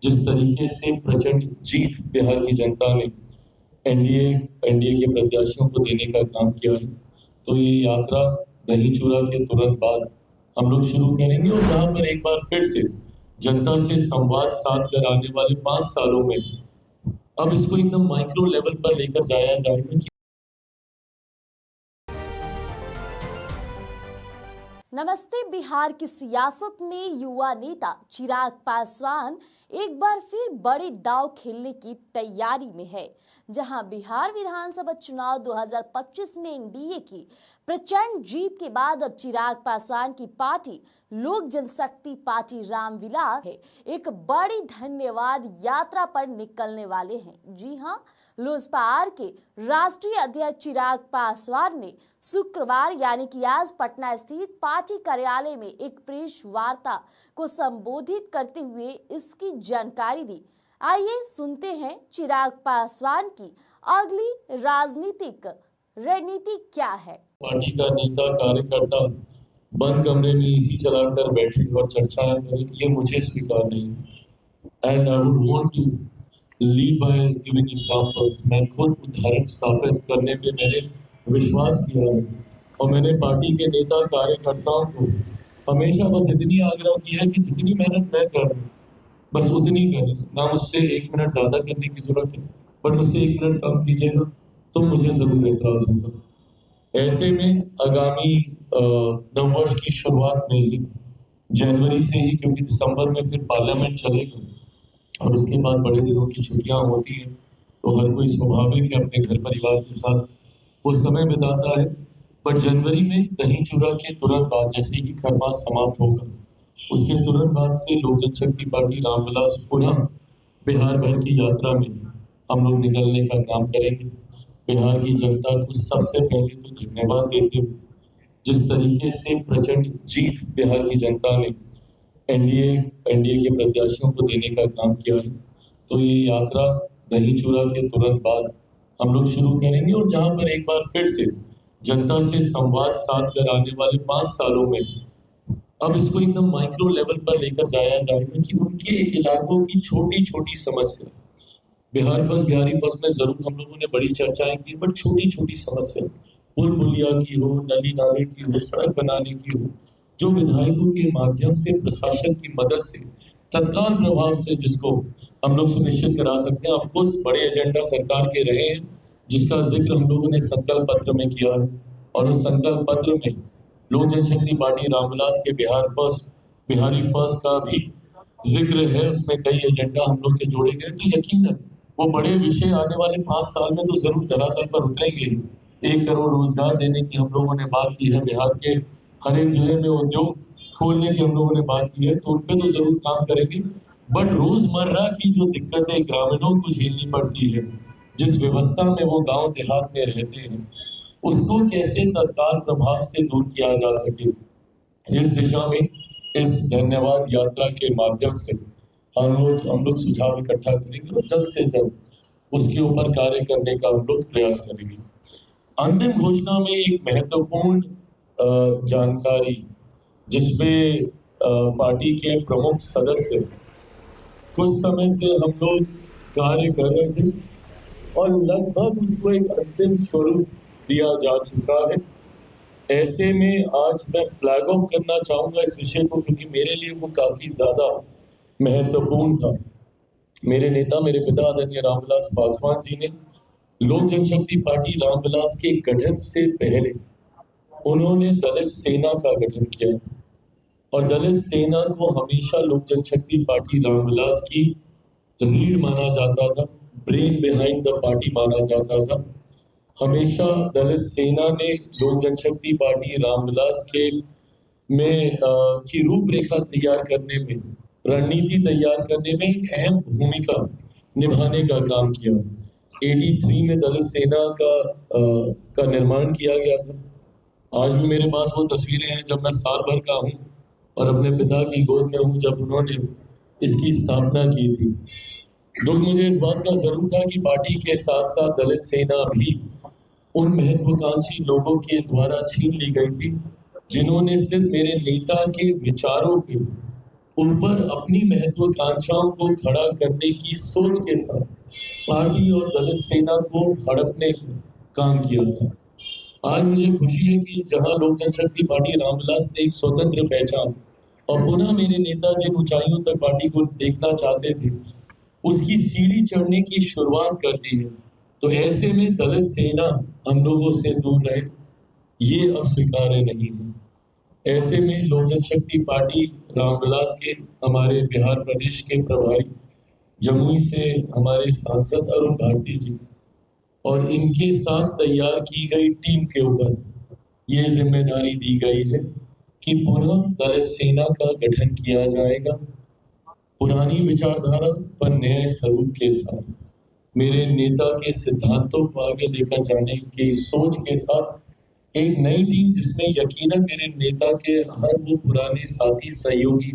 जिस तरीके से प्रचंड जीत बिहार की जनता ने एनडीए एनडीए के प्रत्याशियों को देने का काम किया है, तो ये यात्रा दही चूड़ा के तुरंत बाद हम लोग शुरू करेंगे और जहां पर एक बार फिर से जनता से संवाद साध कर आने वाले 5 सालों में अब इसको एकदम माइक्रो लेवल पर लेकर जाया जाएगा। नमस्ते। बिहार की सियासत में युवा नेता चिराग पासवान एक बार फिर बड़े दांव खेलने की तैयारी में है। जहां बिहार विधानसभा चुनाव 2025 में एनडीए की प्रचंड जीत के बाद अब चिराग पासवान की पार्टी लोक जनशक्ति पार्टी रामविलास है एक बड़ी धन्यवाद यात्रा पर निकलने वाले हैं। जी हां, लोजपा आर के राष्ट्रीय अध्यक्ष चिराग पासवान ने शुक्रवार यानी कि आज पटना स्थित पार्टी कार्यालय में एक प्रेस वार्ता को संबोधित करते हुए इसकी जानकारी दी। आइए सुनते हैं चिराग पासवान की अगली राजनीतिक रणनीति क्या है। पार्टी का नेता कार्यकर्ता बंद कमरे में इसी चलाकर बैठे और चर्चाएं करें, ये मुझे स्वीकार नहीं है। And I would want to lead by giving examples. मैं खुद उदाहरण स्थापित करने पे मैंने विश्वास किया है और मैंने पार्टी के नेता कार्यकर्ताओं को हमेशा बस इतनी आग्रह किया है कि जितनी मेहनत मैं कर रहा हूँ बस उतनी करें, ना मुझसे 1 मिनट ज्यादा करने की जरूरत है, बट मुझसे 1 मिनट कम कीजिएगा तो मुझे जरूर एतराज होगा। ऐसे में आगामी नववर्ष की शुरुआत में ही जनवरी से ही, क्योंकि दिसंबर में फिर पार्लियामेंट चलेगा और उसके बाद बड़े दिनों की छुट्टियां होती है, तो हर कोई स्वाभाविक है अपने घर परिवार के साथ वो समय बिताता है। पर जनवरी में दही चूड़ा के तुरंत बाद जैसे ही खरमास समाप्त होगा उसके तुरंत बाद से लोक जनशक्ति पार्टी रामविलास पुनः बिहार भर की यात्रा में हम लोग निकलने का काम करेंगे। बिहार की जनता को सबसे पहले तो धन्यवाद देते हुए, जिस तरीके से प्रचंड जीत बिहार की जनता ने एनडीए के प्रत्याशियों को देने का काम किया है, तो ये यात्रा दही चूड़ा के तुरंत बाद हम लोग शुरू करेंगे और जहां पर एक बार फिर से जनता से संवाद साध कर आने वाले 5 सालों में अब इसको एकदम माइक्रो लेवल पर लेकर जाया जाएगा कि उनके इलाकों की छोटी छोटी समस्या, बिहार फर्स्ट बिहारी फर्स्ट में जरूर हम लोगों ने बड़ी चर्चाएं की, बट छोटी छोटी समस्या पुल पुलिया की हो, नली नाले की हो, सड़क बनाने की हो, जो विधायकों के माध्यम से प्रशासन की मदद से तत्काल प्रभाव से जिसको हम लोग सुनिश्चित करा सकते हैं। ऑफकोर्स बड़े एजेंडा सरकार के रहे हैं जिसका जिक्र हम लोगों ने संकल्प पत्र में किया है और उस संकल्प पत्र में लोक जनशक्ति पार्टी रामविलास के बिहारी फर्स्ट का भी जिक्र है। उसमें कई एजेंडा हम लोग के जोड़े गए, तो यकीनन वो बड़े विषय आने वाले 5 साल में तो जरूर धरातल पर उतरेंगे। 1 करोड़ रोजगार देने की हम लोगों ने बात की है, बिहार के हर एक जिले में उद्योग खोलने की हम लोगों ने बात की है, तो उन पे तो जरूर काम करेंगे। बट रोजमर्रा की जो दिक्कतें ग्रामीणों को झेलनी पड़ती है, जिस व्यवस्था में वो गांव देहात में रहते हैं, उसको कैसे तत्काल प्रभाव से दूर किया जा सके, इस दिशा में इस धन्यवाद यात्रा के माध्यम से हम लोग सुझाव इकट्ठा करेंगे और जल्द से जल्द उसके ऊपर कार्य करने का हम लोग प्रयास करेंगे। अंतिम घोषणा में एक महत्वपूर्ण जानकारी जिसपे पार्टी के प्रमुख सदस्य कुछ समय से हम लोग कार्य कर रहे थे और लगभग उसको एक अंतिम स्वरूप दिया जा चुका है। ऐसे में आज मैं फ्लैग ऑफ करना चाहूंगा इस विषय को, क्योंकि मेरे लिए वो काफी ज्यादा महत्वपूर्ण था। मेरे नेता, मेरे पिता आदरणीय रामविलास पासवान जी ने लोक जनशक्ति पार्टी रामविलास के गठन से पहले उन्होंने दलित सेना का गठन किया था और दलित सेना को हमेशा लोक जनशक्ति पार्टी रामविलास की रीढ़ माना जाता था, ब्रेन बिहाइंड द पार्टी माना जाता था। हमेशा दलित सेना ने लोक जनशक्ति पार्टी रामविलास के में की रूपरेखा तैयार करने में, रणनीति तैयार करने में एक अहम भूमिका निभाने का काम किया। 83 में दलित सेना का निर्माण किया गया था। आज भी मेरे पास वो तस्वीरें हैं जब मैं साल भर का हूँ और अपने पिता की गोद में हूँ जब उन्होंने इसकी स्थापना की थी। दुख मुझे इस बात का जरूर था कि पार्टी के साथ साथ दलित सेना भी उन महत्वाकांक्षी लोगों के द्वारा छीन ली गई थी जिन्होंने सिर्फ मेरे नेता के विचारों पे ऊपर अपनी महत्वाकांक्षाओं को खड़ा करने की सोच के साथ पार्टी और दलित सेना को हड़पने का काम किया था। आज मुझे खुशी है कि जहां लोक जनशक्ति पार्टी रामविलास ने एक स्वतंत्र पहचान और पुनः मेरे नेता जिन ऊंचाइयों तक पार्टी को देखना चाहते थे उसकी सीढ़ी चढ़ने की शुरुआत कर दी है, तो ऐसे में दलित सेना हम लोगों से दूर रहे ये अब स्वीकार्य नहीं है। ऐसे में लोक जनशक्ति पार्टी रामविलास के हमारे बिहार प्रदेश के प्रभारी जमुई से हमारे सांसद अरुण भारती जी और इनके साथ तैयार की गई टीम के ऊपर ये जिम्मेदारी दी गई है कि पुनः दलित सेना का गठन किया जाएगा पुरानी विचारधारा पर नए स्वरूप के साथ मेरे नेता के सिद्धांतों को आगे लेकर जाने की सोच के साथ एक नई टीम जिसमें यकीनन मेरे नेता के हर वो पुराने साथी सहयोगी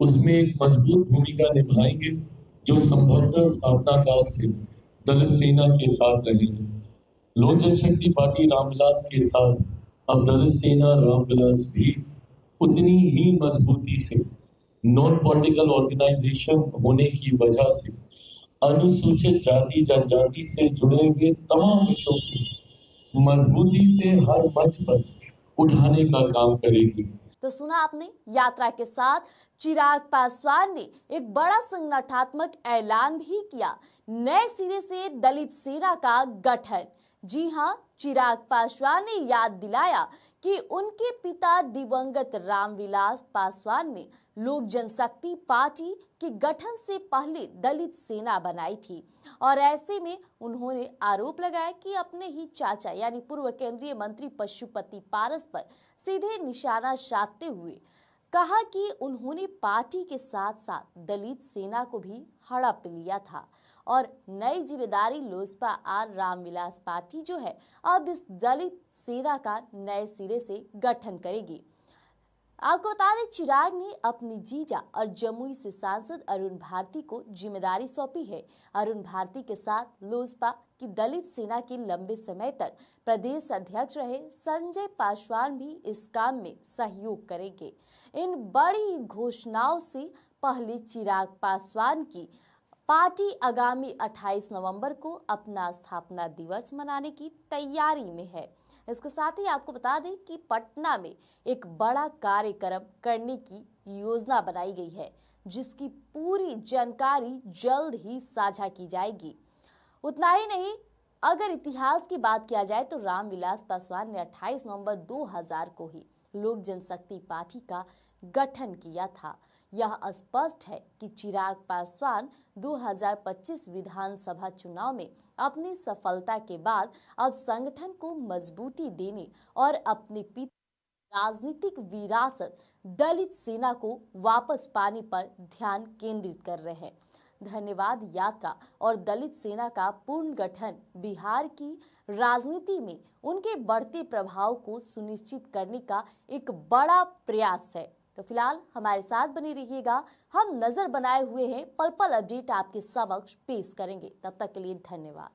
उसमें एक मजबूत भूमिका निभाएंगे जो संभवतः स्थापना काल से दलित सेना के साथ रहे हैं। लोक जनशक्ति पार्टी रामविलास के साथ अब दलित सेना रामविलास भी उतनी ही मजबूती से नॉन पॉलिटिकल ऑर्गेनाइजेशन होने की वजह से अनुसूचित जाति जनजाति से जुड़े हुए तमाम विषयों को मजबूती से हर मंच पर उठाने का काम करेगी। तो सुना आपने, यात्रा के साथ चिराग पासवान ने एक बड़ा संगठनात्मक ऐलान भी किया, नए सिरे से दलित सेना का गठन। जी हां, चिराग पासवान ने याद दिलाया कि उनके पिता दिवंगत रामविलास पासवान ने लोक जनशक्ति पार्टी के गठन से पहले दलित सेना बनाई थी और ऐसे में उन्होंने आरोप लगाया कि अपने ही चाचा यानी पूर्व केंद्रीय मंत्री पशुपति पारस पर सीधे निशाना साधते हुए कहा कि उन्होंने पार्टी के साथ साथ दलित सेना को भी हड़प लिया था और नई जिम्मेदारी लोजपा आर रामविलास पार्टी जो है अब इस दलित सेना का नए सिरे से गठन करेगी। आपको बता दें, चिराग ने अपनी जीजा और जमुई से सांसद अरुण भारती को जिम्मेदारी सौंपी है। अरुण भारती के साथ लोजपा की दलित सेना के लंबे समय तक प्रदेश अध्यक्ष रहे संजय पासवान भी इस काम में सहयोग करेंगे। इन बड़ी घोषणाओं से पहले चिराग पासवान की पार्टी आगामी 28 नवंबर को अपना स्थापना दिवस मनाने की तैयारी में है। इसके साथ ही आपको बता दें कि पटना में एक बड़ा कार्यक्रम करने की योजना बनाई गई है, जिसकी पूरी जानकारी जल्द ही साझा की जाएगी। उतना ही नहीं, अगर इतिहास की बात किया जाए तो रामविलास पासवान ने 28 नवंबर 2000 को ही लोक जनशक्ति पार्टी का गठन किया था। यह स्पष्ट है कि चिराग पासवान 2025 विधानसभा चुनाव में अपनी सफलता के बाद अब संगठन को मजबूती देने और अपने पिता राजनीतिक विरासत दलित सेना को वापस पाने पर ध्यान केंद्रित कर रहे हैं। धन्यवाद यात्रा और दलित सेना का पूर्ण गठन बिहार की राजनीति में उनके बढ़ते प्रभाव को सुनिश्चित करने का एक बड़ा प्रयास है। तो फिलहाल हमारे साथ बने रहिएगा, हम नजर बनाए हुए हैं, पल पल अपडेट आपके समक्ष पेश करेंगे। तब तक के लिए धन्यवाद।